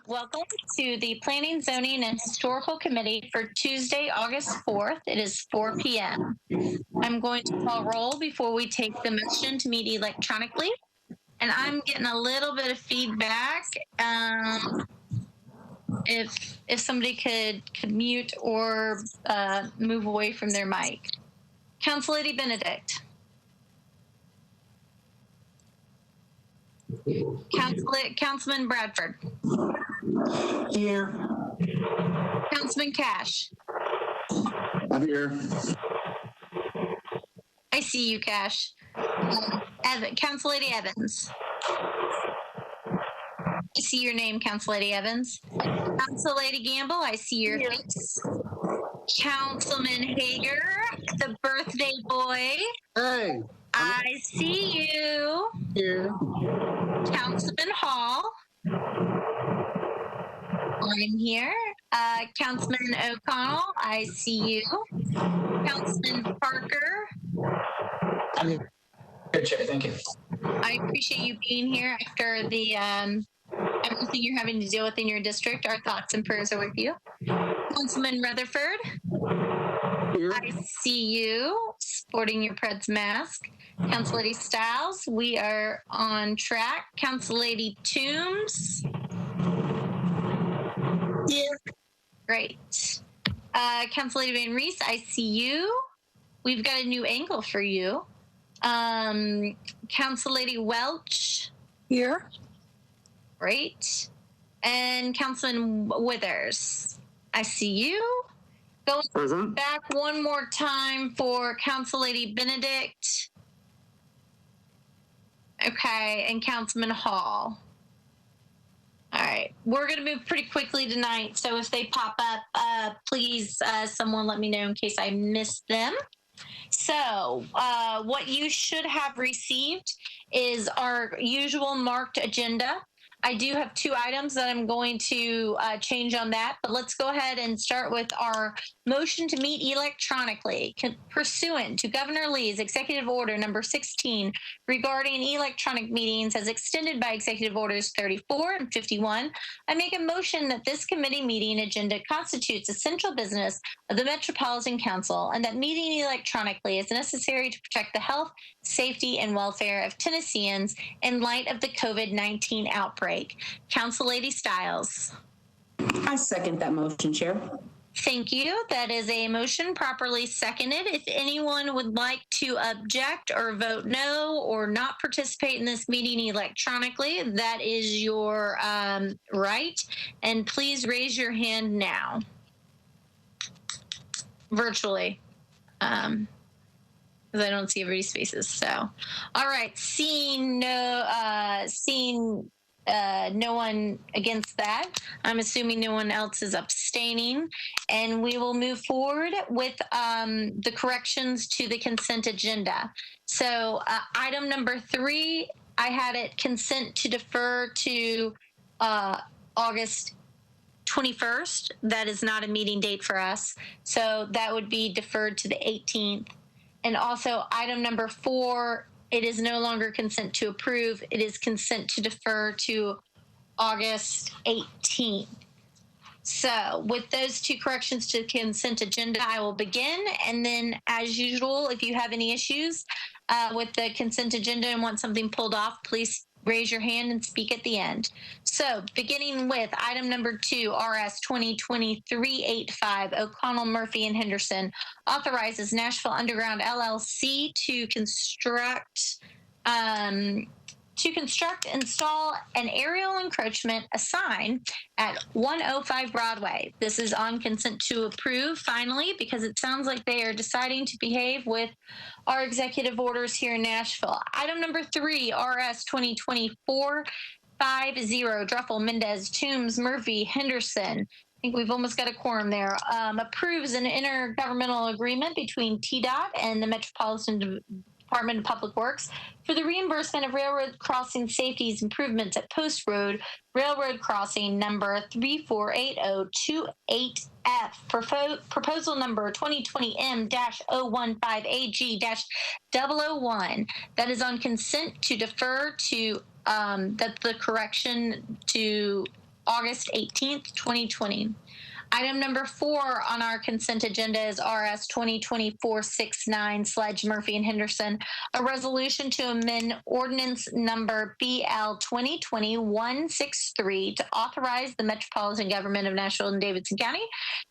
Welcome to the Planning, Zoning, and Historical Committee for Tuesday, August 4th. It is 4 p.m. I'm going to call roll before we take the motion to meet electronically. And I'm getting a little bit of feedback. If somebody could mute or move away from their mic. Council Lady Benedict. Councilman Bradford. Here. Councilman Cash. I'm here. I see you, Cash. Council Lady Evans. I see your name, Council Lady Evans. Council Lady Gamble, I see your face. Councilman Hager, the birthday boy. Hey. I see you. Here. Councilman Hall. I'm here. Councilman O'Connell, I see you. Councilman Parker. I'm here. Good, Chair. Thank you. I appreciate you being here after the everything you're having to deal with in your district. Our thoughts and prayers are with you. Councilman Rutherford. Here. I see you sporting your Preds mask. Council Lady Stiles, we are on track. Council Lady Toombs. Here. Great. Council Lady Van Reese, I see you. We've got a new angle for you. Council Lady Welch. Here. Great. And Councilman Withers, I see you. Going Present. back one more time for Council Lady Benedict. Okay, and Councilman Hall. All right, we're going to move pretty quickly tonight, so if they pop up, please someone let me know in case I missed them. So what you should have received is our usual marked agenda. I do have two items that I'm going to change on that, but let's go ahead and start with our motion to meet electronically pursuant to Governor Lee's Executive Order number 16 regarding electronic meetings as extended by Executive Orders 34 and 51. I make a motion that this committee meeting agenda constitutes essential business of the Metropolitan Council and that meeting electronically is necessary to protect the health, safety, and welfare of Tennesseans in light of the COVID-19 outbreak. Council Lady Stiles. I second that motion, Chair. Thank you. That is a motion properly seconded. If anyone would like to object or vote no or not participate in this meeting electronically, that is your right. And please raise your hand now. Virtually. Because I don't see everybody's faces. So, all right. Seeing no one against that. I'm assuming no one else is abstaining. And we will move forward with the corrections to the consent agenda. So item number 3, I had it consent to defer to August 21st. That is not a meeting date for us. So that would be deferred to the 18th. And also item number 4, it is no longer consent to approve. It is consent to defer to August 18th. So with those two corrections to the consent agenda, I will begin. And then as usual, if you have any issues with the consent agenda and want something pulled off, please raise your hand and speak at the end. So beginning with item number 2, RS 2023-85, O'Connell, Murphy, and Henderson authorizes Nashville Underground LLC to construct, install an aerial encroachment, a sign at 105 Broadway. This is on consent to approve finally, because it sounds like they are deciding to behave with our executive orders here in Nashville. Item number 3, RS 2024-50, Druffel, Mendez, Toombs, Murphy, Henderson. I think we've almost got a quorum there. Approves an intergovernmental agreement between TDOT and the Metropolitan Department of Public Works for the reimbursement of railroad crossing safeties improvements at Post Road Railroad Crossing number 348028F. Proposal number 2020M-015AG-001. That is on consent to defer to the correction to August 18th, 2020. Item number 4 on our consent agenda is RS 2020-469, Sledge, Murphy, and Henderson, a resolution to amend ordinance number BL 2020-163 to authorize the Metropolitan Government of Nashville and Davidson County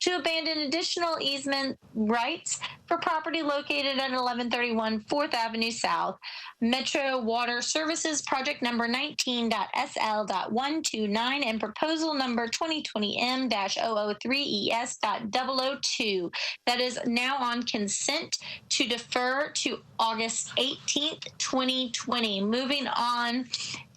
to abandon additional easement rights for property located at 1131 4th Avenue South. Metro Water Services Project number 19.SL.129 and proposal number 2020M-003ES.002. That is now on consent to defer to August 18th, 2020. Moving on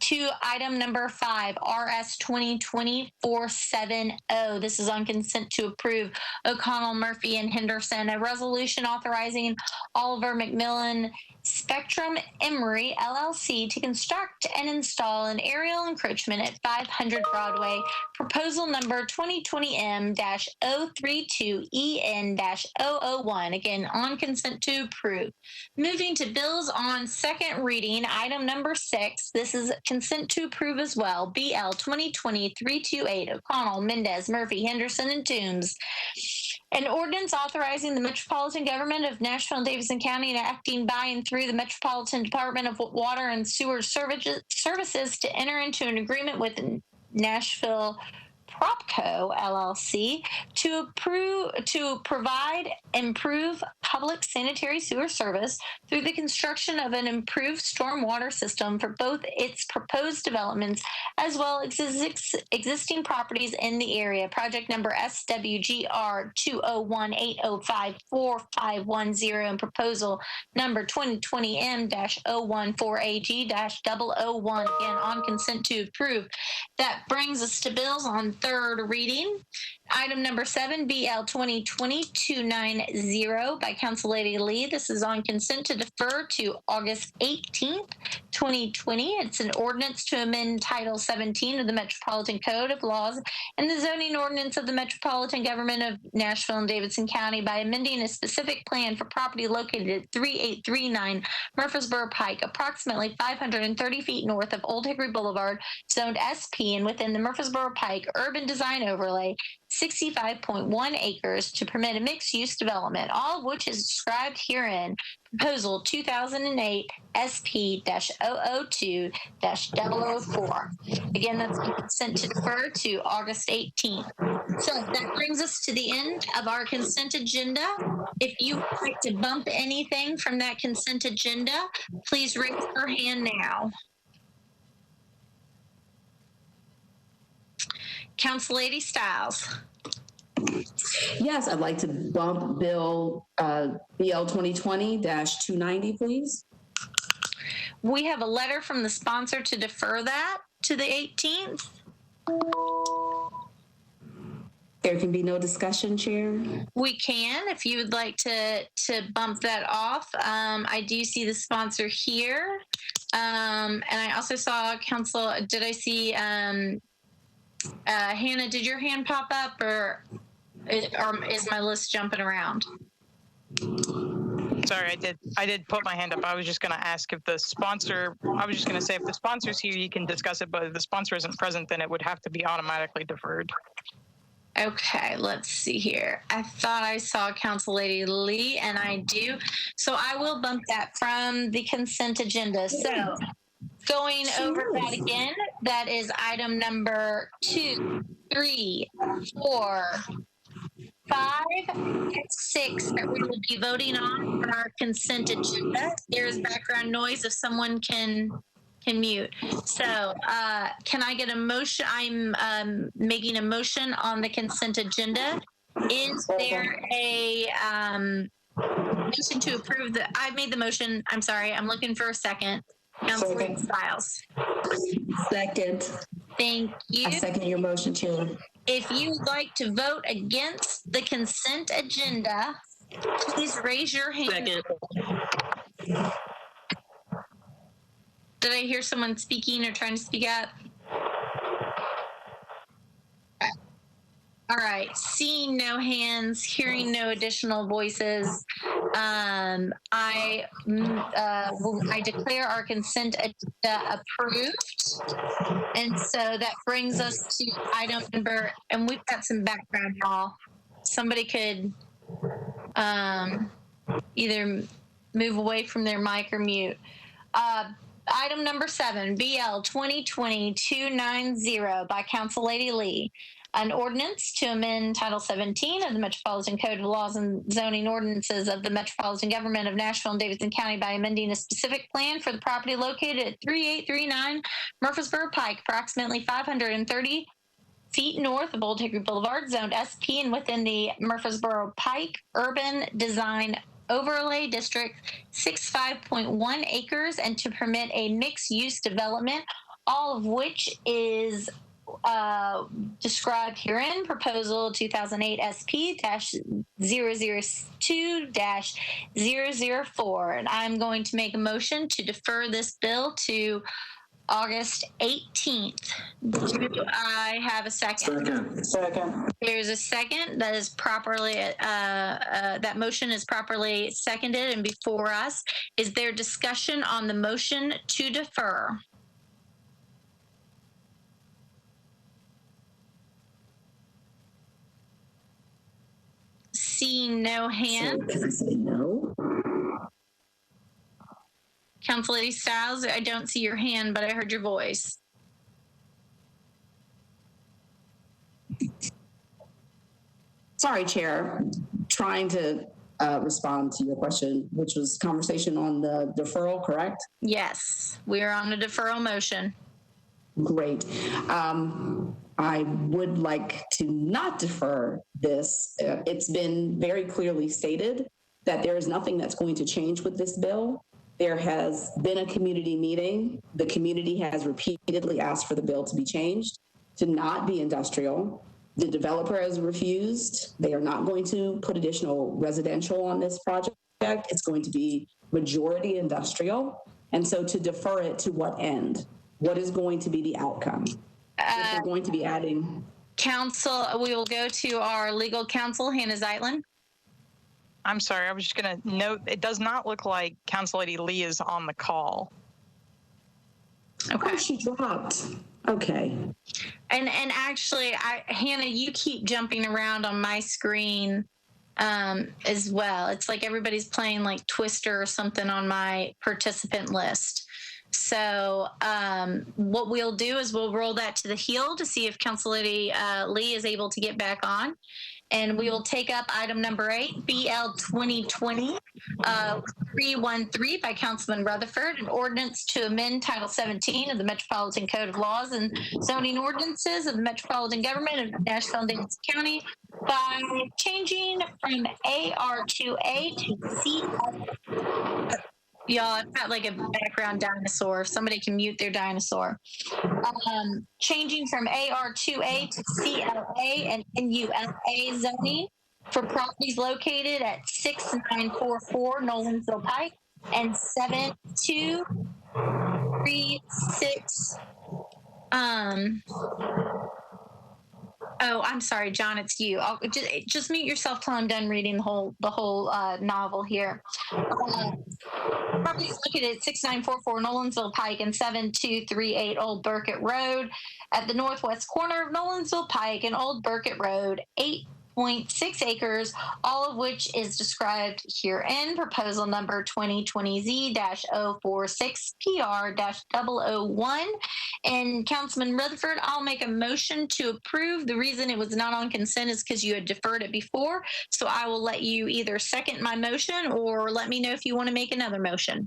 to item number 5, RS 2020-470. This is on consent to approve O'Connell, Murphy, and Henderson, a resolution authorizing Oliver McMillan Spectrum Emery LLC to construct and install an aerial encroachment at 500 Broadway, proposal number 2020M-032EN-001. Again, on consent to approve. Moving to bills on second reading, item number 6. This is consent to approve as well. BL 2020-328, O'Connell, Mendez, Murphy, Henderson, and Toombs. An ordinance authorizing the Metropolitan Government of Nashville and Davidson County and acting by and through the Metropolitan Department of Water and Sewer Services to enter into an agreement with Nashville Propco LLC to provide improve public sanitary sewer service through the construction of an improved stormwater system for both its proposed developments as well as existing properties in the area. Project number SWGR 201805450 and proposal number 2020M-014AG-001. Again, on consent to approve. That brings us to bills on third reading. Item number 7, BL 2020-290 by Council Lady Lee. This is on consent to defer to August 18th, 2020. It's an ordinance to amend Title 17 of the Metropolitan Code of Laws and the zoning ordinance of the Metropolitan Government of Nashville and Davidson County by amending a specific plan for property located at 3839 Murfreesboro Pike, approximately 530 feet north of Old Hickory Boulevard, zoned SP and within the Murfreesboro Pike Urban Design Overlay, 65.1 acres to permit a mixed-use development, all of which is described herein. Proposal 2008 SP-002-004. Again, that's consent to defer to August 18th. So that brings us to the end of our consent agenda. If you would like to bump anything from that consent agenda, please raise your hand now. Council Lady Stiles. Yes, I'd like to bump Bill BL 2020-290, please. We have a letter from the sponsor to defer that to the 18th. There can be no discussion, Chair. We can, if you would like to bump that off. I do see the sponsor here. And I also saw Council, did I see Hannah, did your hand pop up or is my list jumping around? Sorry, I did put my hand up. I was just going to ask if the sponsor, I was just going to say if the sponsor's here, you can discuss it, but if the sponsor isn't present, then it would have to be automatically deferred. Okay, let's see here. I thought I saw Council Lady Lee, and I do. So I will bump that from the consent agenda. So going over that again, that is item number 2, 3, 4, 5, and 6 that we will be voting on our consent agenda. There's background noise if someone can mute. So can I get a motion? I'm making a motion on the consent agenda. Is there a motion to approve the, I made the motion. I'm sorry. I'm looking for a second. Councilor Stiles. Second. Thank you. I second your motion, Chair. If you would like to vote against the consent agenda, please raise your hand. Second. Did I hear someone speaking or trying to speak up? All right, seeing no hands, hearing no additional voices, I declare our consent agenda approved. And so that brings us to item number, and we've got some background, y'all. Somebody could either move away from their mic or mute. Item number 7, BL 2020-290 by Council Lady Lee. An ordinance to amend Title 17 of the Metropolitan Code of Laws and Zoning Ordinances of the Metropolitan Government of Nashville and Davidson County by amending a specific plan for the property located at 3839 Murfreesboro Pike, approximately 530 feet north of Old Hickory Boulevard, zoned SP and within the Murfreesboro Pike Urban Design Overlay District, 65.1 acres, and to permit a mixed-use development, all of which is described herein, proposal 2008 SP-002-004. And I'm going to make a motion to defer this bill to August 18th. Do I have a second? Second. There's a second that is properly, that motion is properly seconded and before us. Is there discussion on the motion to defer? Seeing no hands. Can I say no? Council Lady Stiles, I don't see your hand, but I heard your voice. Sorry, Chair. Trying to respond to your question, which was conversation on the deferral, correct? Yes, we are on a deferral motion. Great. I would like to not defer this. It's been very clearly stated that there is nothing that's going to change with this bill. There has been a community meeting. The community has repeatedly asked for the bill to be changed, to not be industrial. The developer has refused. They are not going to put additional residential on this project. It's going to be majority industrial. And so to defer it to what end? What is going to be the outcome? If we're going to be adding. Council, we will go to our legal counsel, Hannah Zeitlin. I'm sorry, I was just going to note, it does not look like Council Lady Lee is on the call. Okay. Oh, she dropped. Okay. And actually, Hannah, you keep jumping around on my screen as well. It's like everybody's playing like Twister or something on my participant list. So what we'll do is we'll roll that to the heel to see if Council Lady Lee is able to get back on. And we will take up item number 8, BL 2020-313 by Councilman Rutherford, an ordinance to amend Title 17 of the Metropolitan Code of Laws and Zoning Ordinances of the Metropolitan Government of Nashville and Davidson County by changing from AR2A to CF. Y'all, I've got like a background dinosaur. If somebody can mute their dinosaur. Changing from AR2A to CLA and NULA zoning for properties located at 6944 Nolensville Pike and 7236. Oh, I'm sorry, John, it's you. I'll just mute yourself till I'm done reading the whole novel here. Properties located at 6944 Nolensville Pike and 7238 Old Burkett Road at the northwest corner of Nolensville Pike and Old Burkett Road, 8.6 acres, all of which is described herein. Proposal number 2020Z-046PR-001. And Councilman Rutherford, I'll make a motion to approve. The reason it was not on consent is because you had deferred it before. So I will let you either second my motion or let me know if you want to make another motion.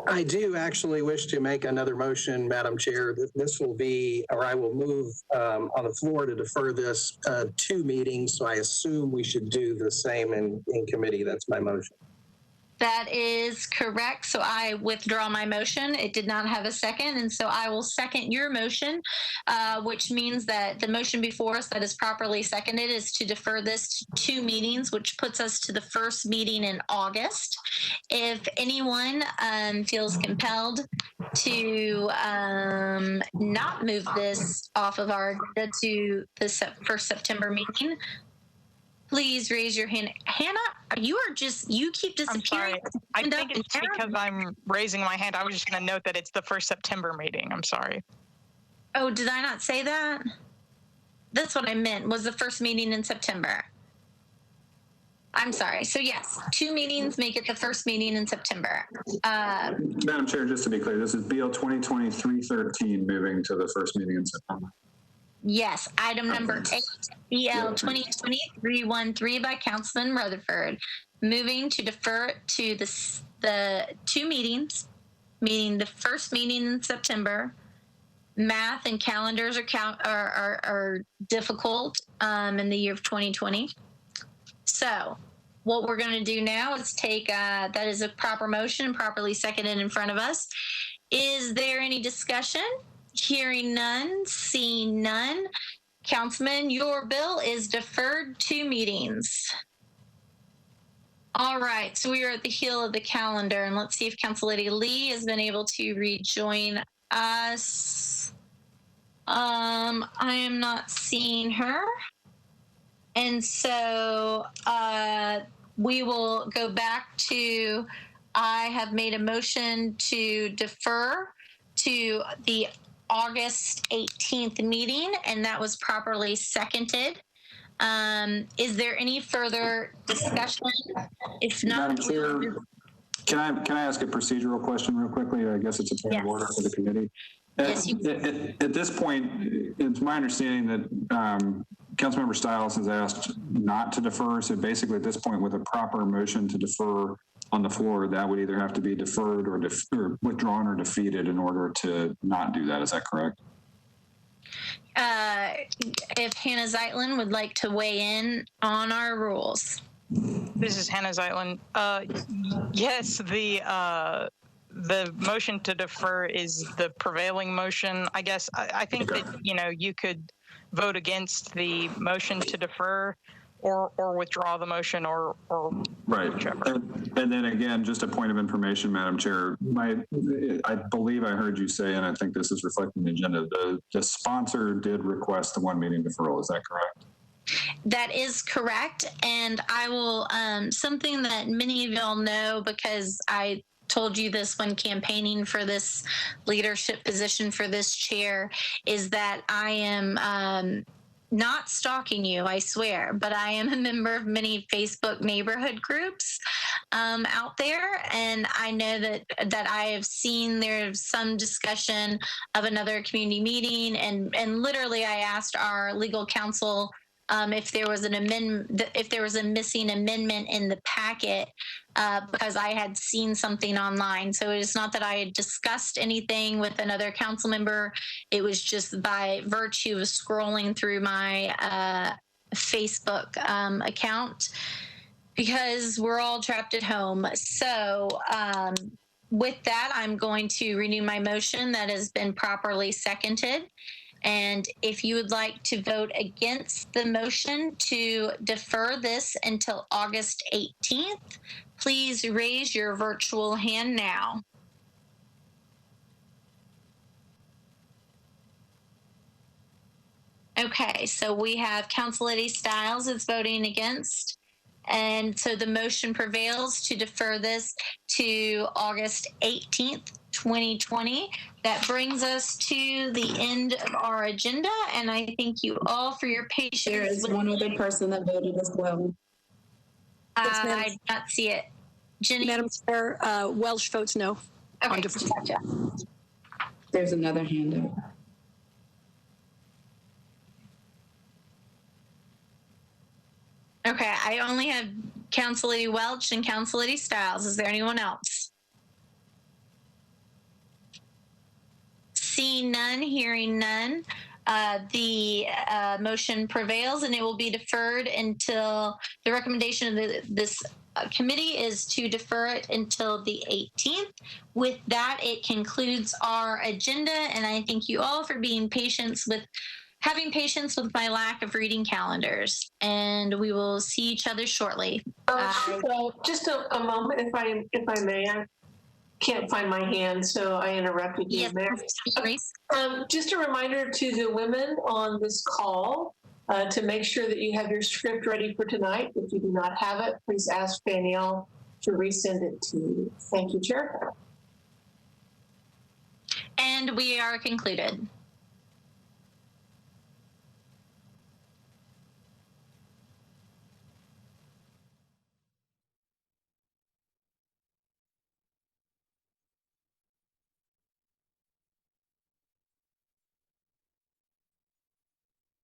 I do actually wish to make another motion, Madam Chair. This will be, or I will move on the floor to defer this 2 meetings. So I assume we should do the same in committee. That's my motion. That is correct. So I withdraw my motion. It did not have a second. And so I will second your motion, which means that the motion before us that is properly seconded is to defer this to 2 meetings, which puts us to the first meeting in August. If anyone feels compelled to not move this off of our agenda to the first September meeting, please raise your hand. Hannah, you keep I'm disappearing. sorry. I think it's because I'm raising my hand. I was just going to note that it's the first September meeting. I'm sorry. Oh, did I not say that? That's what I meant, was the first meeting in September. I'm sorry. So yes, 2 meetings make it the first meeting in September. Madam Chair, just to be clear, this is BL 2023-13 moving to the first meeting in September. Yes, item number 8, BL 2023-13 by Councilman Rutherford, moving to defer to the 2 meetings, meaning the first meeting in September. Math and calendars are difficult in the year of 2020. So what we're going to do now is take, that is a proper motion, properly seconded in front of us. Is there any discussion? Hearing none, seeing none. Councilman, your bill is deferred 2 meetings. All right, so we are at the heel of the calendar, and let's see if Council Lady Lee has been able to rejoin us. I am not seeing her. And so we will go back to, I have made a motion to defer to the August 18th meeting, and that was properly seconded. Is there any further discussion? If not, Madam Chair, can I ask a procedural question real quickly? I guess it's a point of order for the committee. Yes, at this point, it's my understanding that Councilmember Stiles has asked not to defer. So basically at this point, with a proper motion to defer on the floor, that would either have to be deferred or withdrawn or defeated in order to not do that. Is that correct? If Hannah Zeitlin would like to weigh in on our rules. This is Hannah Zeitlin. Yes, the motion to defer is the prevailing motion. I guess I think that, you could vote against the motion to defer or withdraw the motion or right. Whichever. And then again, just a point of information, Madam Chair, I believe I heard you say, and I think this is reflected in the agenda, the sponsor did request the 1 meeting deferral. Is that correct? That is correct. And I will, something that many of y'all know, because I told you this when campaigning for this leadership position for this chair, is that I am not stalking you, I swear, but I am a member of many Facebook neighborhood groups out there, and I know that I have seen there's some discussion of another community meeting, and literally I asked our legal counsel if there was an amendment, if there was a missing amendment in the packet, because I had seen something online. So it is not that I had discussed anything with another council member. It was just by virtue of scrolling through my Facebook account, because we're all trapped at home. So with that, I'm going to renew my motion that has been properly seconded. And if you would like to vote against the motion to defer this until August 18th, please raise your virtual hand now. Okay, so we have Council Lady Stiles is voting against. And so the motion prevails to defer this to August 18th, 2020. That brings us to the end of our agenda, and I thank you all for your patience. There is one other person that voted as well. I did not see it. Jenny? Madam Chair, Welsh votes no. Okay, gotcha. There's another hand up. Okay, I only have Council Lady Welch and Council Lady Stiles. Is there anyone else? Seeing none, hearing none, the motion prevails, and it will be deferred until the recommendation of this committee is to defer it until the 18th. With that, it concludes our agenda, and I thank you all for being having patience with my lack of reading calendars, and we will see each other shortly. Just a moment, if I may. I can't find my hand, so I interrupted you, Yes, Mayor. please. Just a reminder to the women on this call To make sure that you have your script ready for tonight. If you do not have it, please ask Danielle to resend it to you. Thank you, Chair. And we are concluded.